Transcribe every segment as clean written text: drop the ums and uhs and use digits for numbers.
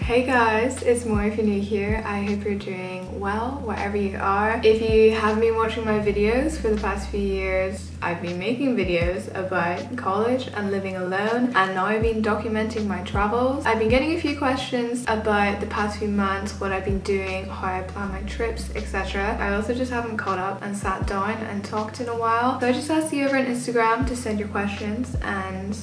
Hey guys, it's Mo if you're new here. I hope you're doing well wherever you are. If you haven't been watching my videos for the past few years, I've been making videos about college and living alone, and now I've been documenting my travels. I've been getting a few questions about the past few months, what I've been doing, how I plan my trips, etc. I also just haven't caught up and sat down and talked in a while. So I just asked you over on Instagram to send your questions, and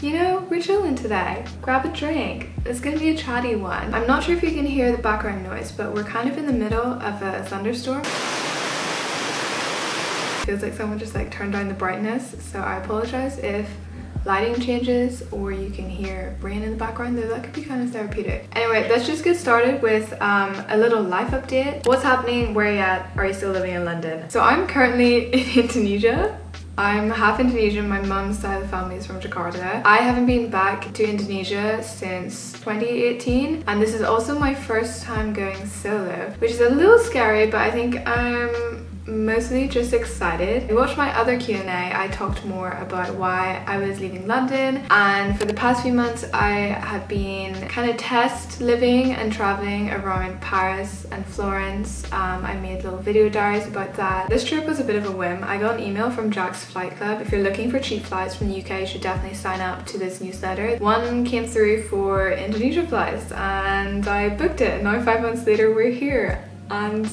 you know, we're chilling today. Grab a drink. It's gonna be a chatty one. I'm not sure if you can hear the background noise, but we're kind of in the middle of a thunderstorm. Feels like someone just like turned down the brightness, so I apologize if lighting changes or you can hear rain in the background, though that could be kind of therapeutic. Anyway, let's just get started with a little life update. What's happening? Where are you at? Are you still living in London? So I'm currently in Indonesia. I'm half Indonesian. My mum's side of the family is from Jakarta. I haven't been back to Indonesia since 2018, and this is also my first time going solo, which is a little scary, but I think I'm mostly just excited. If you watched my other Q&A, I talked more about why I was leaving London, and for the past few months I have been kind of test living and traveling around Paris and Florence. I made little video diaries about that. This trip was a bit of a whim. I got an email from Jack's Flight Club. If you're looking for cheap flights from the UK, you should definitely sign up to this newsletter. One came through for Indonesia flights and I booked it. Now 5 months later we're here. And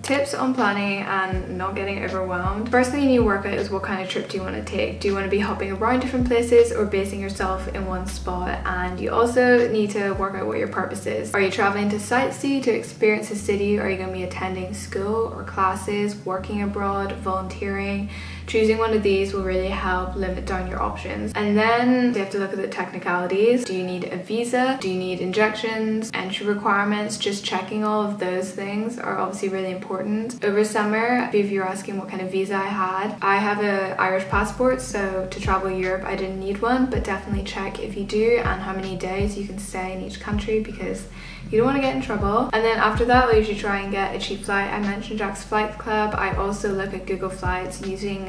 tips on planning and not getting overwhelmed. First thing you need to work out is what kind of trip do you want to take. Do you want to be hopping around different places or basing yourself in one spot? And you also need to work out what your purpose is. Are you traveling to sightsee, to experience a city? Are you going to be attending school or classes, working abroad, volunteering? Choosing one of these will really help limit down your options. And then you have to look at the technicalities. Do you need a visa? Do you need injections? Entry requirements? Just checking all of those things are obviously really important. Over summer, if you're asking what kind of visa I have an Irish passport, so to travel Europe I didn't need one, but definitely check if you do and how many days you can stay in each country, because you don't want to get in trouble. And then after that, I usually try and get a cheap flight. I mentioned Jack's Flight Club. I also look at Google Flights using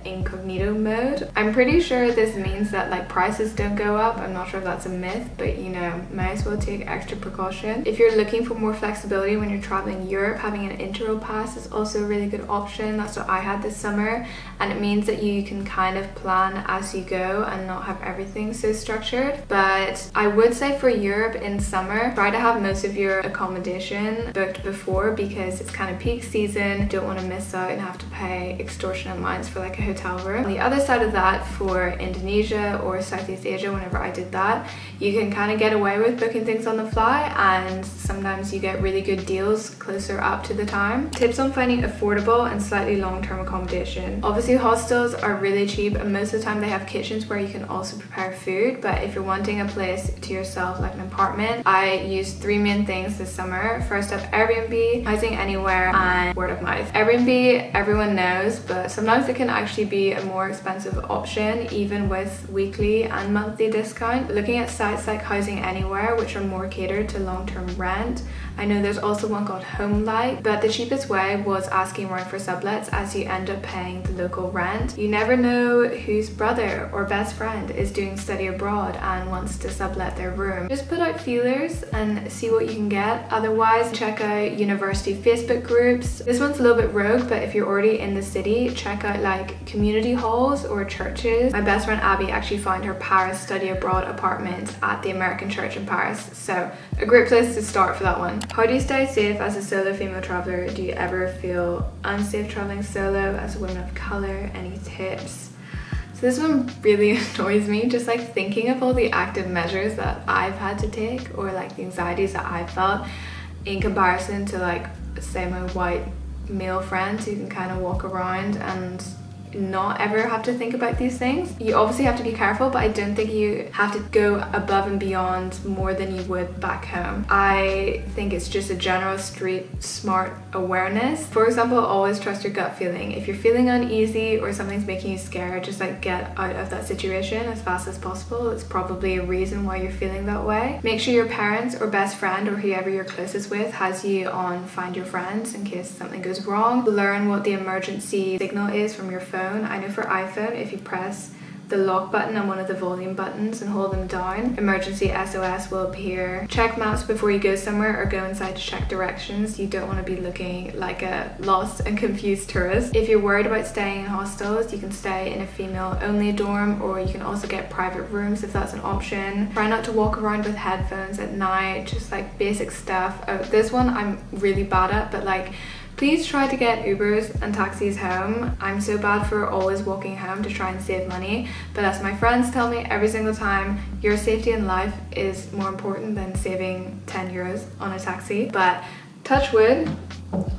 incognito mode. I'm pretty sure this means that like prices don't go up. I'm not sure if that's a myth, but you know, may as well take extra precaution. If you're looking for more flexibility when you're traveling Europe, having an intro pass is also a really good option. That's what I had this summer, and it means that you can kind of plan as you go and not have everything so structured. But I would say for Europe in summer, try to have most of your accommodation booked before, because it's kind of peak season. Don't want to miss out and have to pay extortionate amounts for like a hotel room. On the other side of that, for Indonesia or Southeast Asia, whenever I did that, you can kind of get away with booking things on the fly, and sometimes you get really good deals closer up to the time. Tips on finding affordable and slightly long-term accommodation. Obviously hostels are really cheap, and most of the time they have kitchens where you can also prepare food, but if you're wanting a place to yourself like an apartment, I used 3 main things this summer. First up, Airbnb, Housing Anywhere, and word of mouth. Airbnb everyone knows, but sometimes it can actually be a more expensive option even with weekly and monthly discount. Looking at sites like Housing Anywhere, which are more catered to long-term rent. I know there's also one called Homelight, but the cheapest way was asking around for sublets, as you end up paying the local rent. You never know whose brother or best friend is doing study abroad and wants to sublet their room. Just put out feelers and see what you can get. Otherwise, check out university Facebook groups. This one's a little bit rogue, but if you're already in the city, check out like community halls or churches. My best friend Abby actually found her Paris study abroad apartment at the American church in Paris, so a great place to start for that one. How do you stay safe as a solo female traveler? Do you ever feel unsafe traveling solo as a woman of color? Any tips? So this one really annoys me, just like thinking of all the active measures that I've had to take, or like the anxieties that I felt in comparison to like say my white male friends who can kind of walk around and not ever have to think about these things. You obviously have to be careful, but I don't think you have to go above and beyond more than you would back home. I think it's just a general street smart awareness. For example, always trust your gut feeling. If you're feeling uneasy or something's making you scared, just like get out of that situation as fast as possible. It's probably a reason why you're feeling that way. Make sure your parents or best friend or whoever you're closest with has you on Find Your Friends in case something goes wrong. Learn what the emergency signal is from your phone. I know for iPhone, if you press the lock button and one of the volume buttons and hold them down, emergency SOS will appear. Check maps before you go somewhere or go inside to check directions. You don't want to be looking like a lost and confused tourist. If you're worried about staying in hostels, you can stay in a female only dorm, or you can also get private rooms if that's an option. Try not to walk around with headphones at night, just like basic stuff. Oh, this one I'm really bad at, but like, please try to get Ubers and taxis home. I'm so bad for always walking home to try and save money, but as my friends tell me every single time, your safety in life is more important than saving 10 euros on a taxi. But touch wood,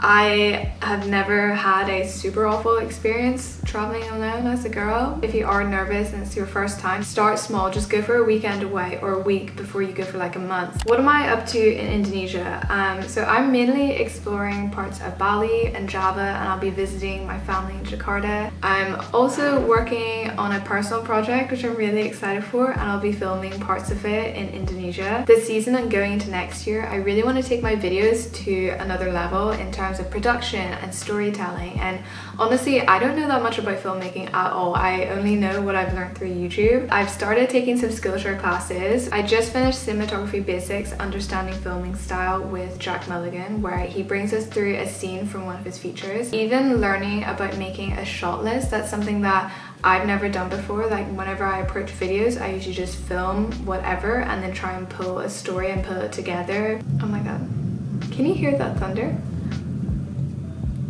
I have never had a super awful experience traveling alone as a girl. If you are nervous and it's your first time, start small. Just go for a weekend away or a week before you go for like a month. What am I up to in Indonesia? So I'm mainly exploring parts of Bali and Java, and I'll be visiting my family in Jakarta. I'm also working on a personal project which I'm really excited for, and I'll be filming parts of it in Indonesia. This season and going into next year, I really want to take my videos to another level in terms of production and storytelling. And honestly, I don't know that much about filmmaking at all. I only know what I've learned through YouTube. I've started taking some Skillshare classes. I just finished Cinematography Basics, Understanding Filming Style with Jack Mulligan, where he brings us through a scene from one of his features. Even learning about making a shot list, that's something that I've never done before. Like whenever I approach videos, I usually just film whatever and then try and pull a story and pull it together. Oh my god. Can you hear that thunder?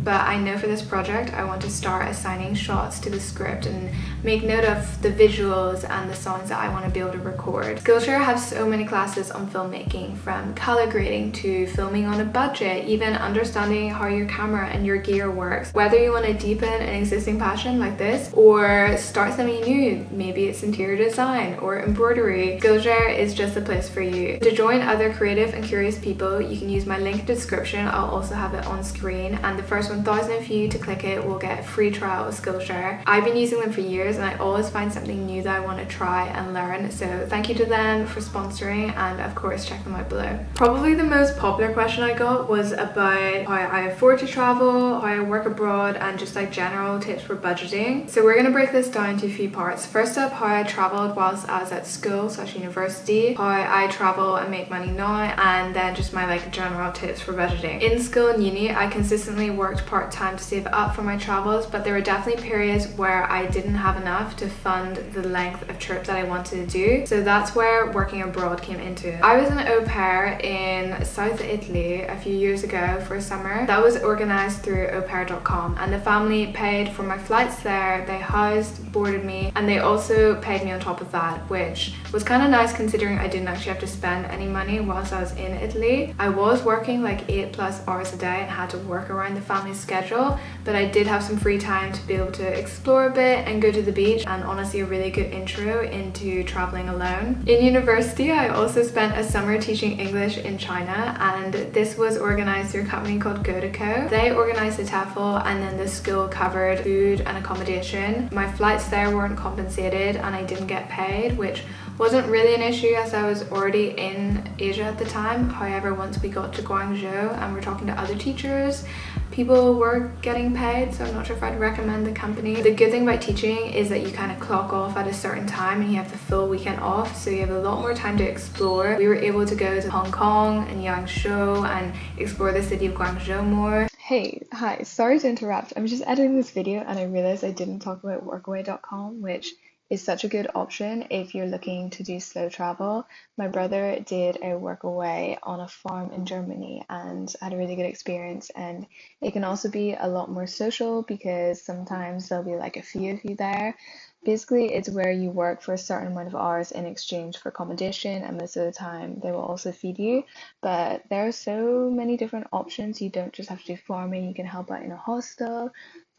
But I know for this project I want to start assigning shots to the script and make note of the visuals and the songs that I want to be able to record. Skillshare has so many classes on filmmaking, from color grading to filming on a budget, even understanding how your camera and your gear works. Whether you want to deepen an existing passion like this or start something new, maybe it's interior design or embroidery, Skillshare is just the place for you. To join other creative and curious people, you can use my link in the description. I'll also have it on screen, and the first 1,000 of you to click it will get a free trial of Skillshare. I've been using them for years and I always find something new that I want to try and learn, so thank you to them for sponsoring, and of course check them out below. Probably the most popular question I got was about how I afford to travel, how I work abroad, and just like general tips for budgeting. So we're going to break this down to a few parts. First up, how I traveled whilst I was at school/university, how I travel and make money now, and then just my like general tips for budgeting. In school and uni, I consistently worked part-time to save up for my travels, but there were definitely periods where I didn't have enough to fund the length of trip that I wanted to do, so that's where working abroad came into it. I was an au pair in South Italy a few years ago for a summer. That was organized through aupair.com, and the family paid for my flights there, they housed, boarded me, and they also paid me on top of that, which was kind of nice considering I didn't actually have to spend any money whilst I was in Italy. I was working like 8+ hours a day and had to work around the family's schedule, but I did have some free time to be able to explore a bit and go to the beach, and honestly a really good intro into traveling alone. In university, I also spent a summer teaching English in China, and this was organized through a company called Go2Co. They organized the TEFL, and then the school covered food and accommodation. My flights there weren't compensated and I didn't get paid, which wasn't really an issue as I was already in Asia at the time. However, once we got to Guangzhou and we're talking to other teachers, people were getting paid, so I'm not sure if I'd recommend the company. The good thing about teaching is that you kind of clock off at a certain time and you have the full weekend off, so you have a lot more time to explore. We were able to go to Hong Kong and Yangshuo and explore the city of Guangzhou more. Hey, hi, sorry to interrupt. I'm just editing this video and I realized I didn't talk about workaway.com, which is such a good option if you're looking to do slow travel. My brother did a workaway on a farm in Germany and had a really good experience, and it can also be a lot more social because sometimes there'll be like a few of you there. Basically, it's where you work for a certain amount of hours in exchange for accommodation, and most of the time they will also feed you. But there are so many different options. You don't just have to do farming, you can help out in a hostel,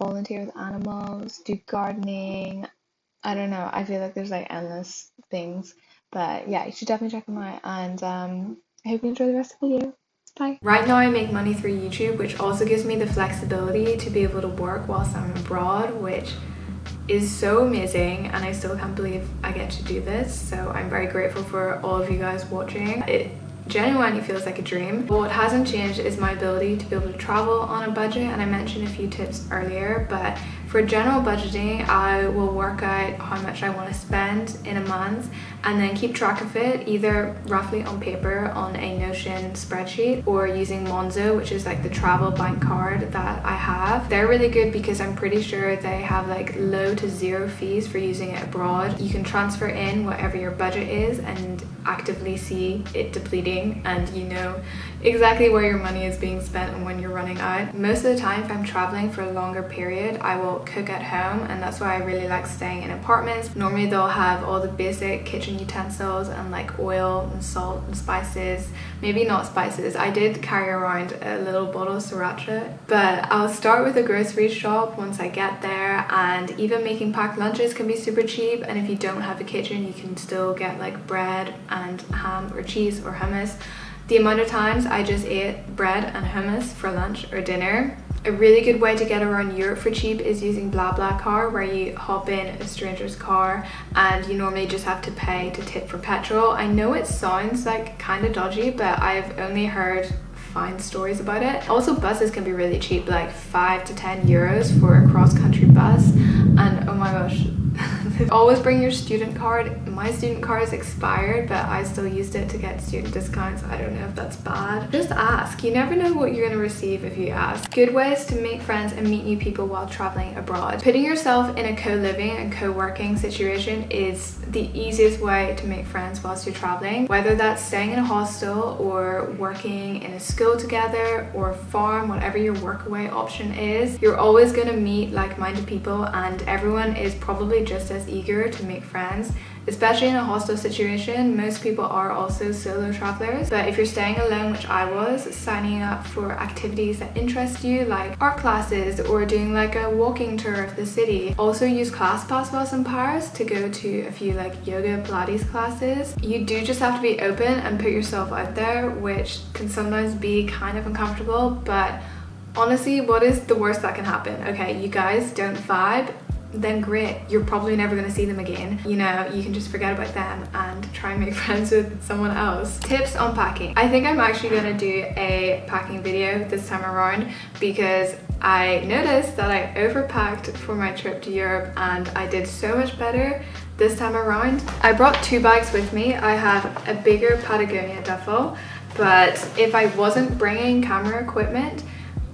volunteer with animals, do gardening. I don't know, I feel like there's like endless things, but yeah, you should definitely check them out, and I hope you enjoy the rest of the video. Bye. Right now I make money through YouTube, which also gives me the flexibility to be able to work whilst I'm abroad, which is so amazing, and I still can't believe I get to do this, so I'm very grateful for all of you guys watching. It genuinely feels like a dream. What hasn't changed is my ability to be able to travel on a budget, and I mentioned a few tips earlier, but for general budgeting, I will work out how much I want to spend in a month and then keep track of it, either roughly on paper on a Notion spreadsheet or using Monzo, which is like the travel bank card that I have. They're really good because I'm pretty sure they have like low to zero fees for using it abroad. You can transfer in whatever your budget is and actively see it depleting, and you know exactly where your money is being spent and when you're running out. Most of the time, if I'm traveling for a longer period, I will cook at home, and that's why I really like staying in apartments. Normally they'll have all the basic kitchen utensils and like oil and salt and spices. Maybe not spices. I did carry around a little bottle of sriracha, but I'll start with a grocery shop once I get there, and even making packed lunches can be super cheap. And if you don't have a kitchen, you can still get like bread and ham or cheese or hummus. The amount of times I just ate bread and hummus for lunch or dinner. A really good way to get around Europe for cheap is using BlaBlaCar, where you hop in a stranger's car and you normally just have to pay to tip for petrol. I know it sounds like kind of dodgy, but I've only heard fine stories about it. Also, buses can be really cheap, like 5 to 10 euros for a cross-country bus. And oh my gosh, always bring your student card. My student card is expired, but I still used it to get student discounts. I don't know if that's bad. Just ask. You never know what you're going to receive if you ask. Good ways to make friends and meet new people while traveling abroad. Putting yourself in a co-living and co-working situation is the easiest way to make friends whilst you're traveling. Whether that's staying in a hostel or working in a school together or farm, whatever your workaway option is, you're always going to meet like-minded people, and everyone is probably just as eager to make friends. Especially in a hostel situation, most people are also solo travelers. But if you're staying alone, which I was, signing up for activities that interest you, like art classes or doing like a walking tour of the city. Also use ClassPass whilst in Paris to go to a few like yoga Pilates classes. You do just have to be open and put yourself out there, which can sometimes be kind of uncomfortable, but honestly, what is the worst that can happen? Okay, you guys don't vibe, then great, you're probably never going to see them again. You know, you can just forget about them and try and make friends with someone else. Tips on packing. I think I'm actually going to do a packing video this time around because I noticed that I overpacked for my trip to Europe and I did so much better this time around. I brought 2 bags with me. I have a bigger Patagonia duffel, but if I wasn't bringing camera equipment,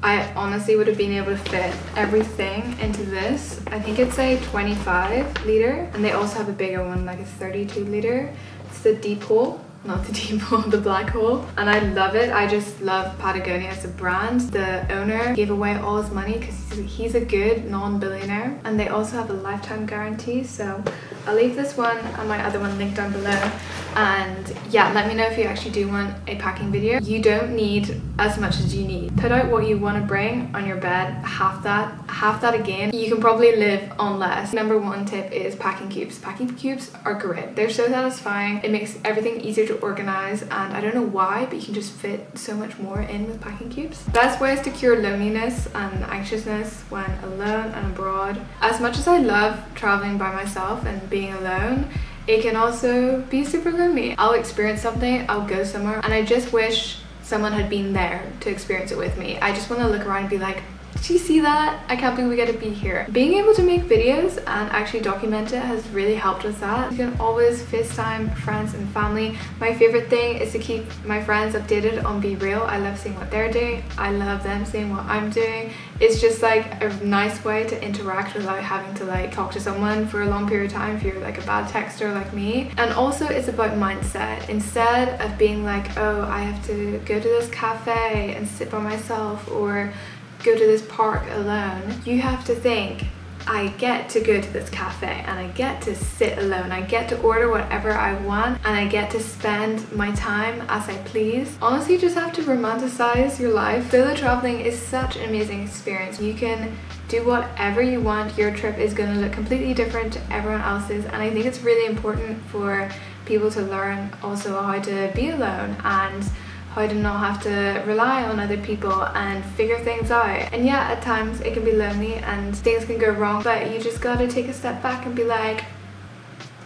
I honestly would have been able to fit everything into this. I think it's a 25 litre, and they also have a bigger one, like a 32 litre. It's the deep hole, not the deep hole, the black hole. And I love it. I just love Patagonia as a brand. The owner gave away all his money because he's a good non-billionaire, and they also have a lifetime guarantee. So I'll leave this one and my other one linked down below. And yeah, let me know if you actually do want a packing video. You don't need as much as you need. Put out what you want to bring on your bed, half that again. You can probably live on less. Number 1 tip is packing cubes. Packing cubes are great. They're so satisfying. It makes everything easier to organize, and I don't know why, but you can just fit so much more in with packing cubes. Best ways to cure loneliness and anxiousness when alone and abroad. As much as I love traveling by myself and being alone, it can also be super lonely. I'll experience something, I'll go somewhere, and I just wish someone had been there to experience it with me. I just want to look around and be like, did you see that? I can't believe we get to be here. Being able to make videos and actually document it has really helped with that. You can always FaceTime friends and family. My favorite thing is to keep my friends updated on Be Real. I love seeing what they're doing. I love them seeing what I'm doing. It's just like a nice way to interact without having to like talk to someone for a long period of time if you're like a bad texter like me. And also it's about mindset. Instead of being like, oh, I have to go to this cafe and sit by myself or go to this park alone, you have to think, I get to go to this cafe and I get to sit alone, I get to order whatever I want, and I get to spend my time as I please. Honestly, you just have to romanticize your life. Solo traveling is such an amazing experience. You can do whatever you want. Your trip is going to look completely different to everyone else's, and I think it's really important for people to learn also how to be alone and how to not have to rely on other people and figure things out. And yeah, at times it can be lonely and things can go wrong, but you just gotta take a step back and be like,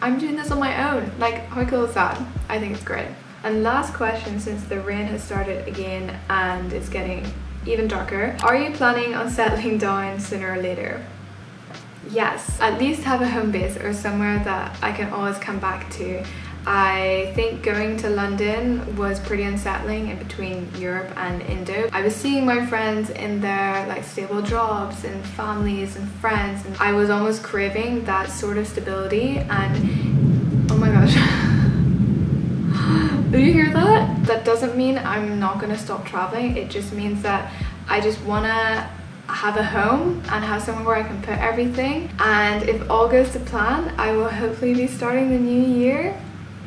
I'm doing this on my own. Like, how cool is that? I think it's great. And last question, since the rain has started again and it's getting even darker, are you planning on settling down sooner or later? Yes, at least have a home base or somewhere that I can always come back to. I think going to London was pretty unsettling in between Europe and Indo. I was seeing my friends in their like stable jobs and families and friends, and I was almost craving that sort of stability. And oh my gosh, do you hear that? That doesn't mean I'm not gonna stop traveling. It just means that I just wanna have a home and have somewhere where I can put everything. And if all goes to plan, I will hopefully be starting the new year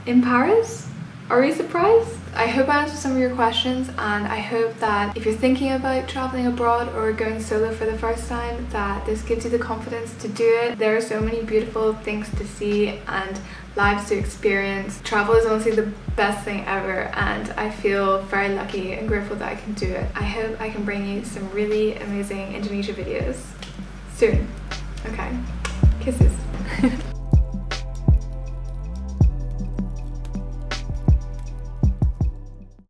in Paris. Are we surprised? I hope I answered some of your questions, and I hope that if you're thinking about traveling abroad or going solo for the first time, that this gives you the confidence to do it. There are so many beautiful things to see and lives to experience. Travel is honestly the best thing ever, and I feel very lucky and grateful that I can do it. I hope I can bring you some really amazing Indonesia videos soon. Okay, kisses.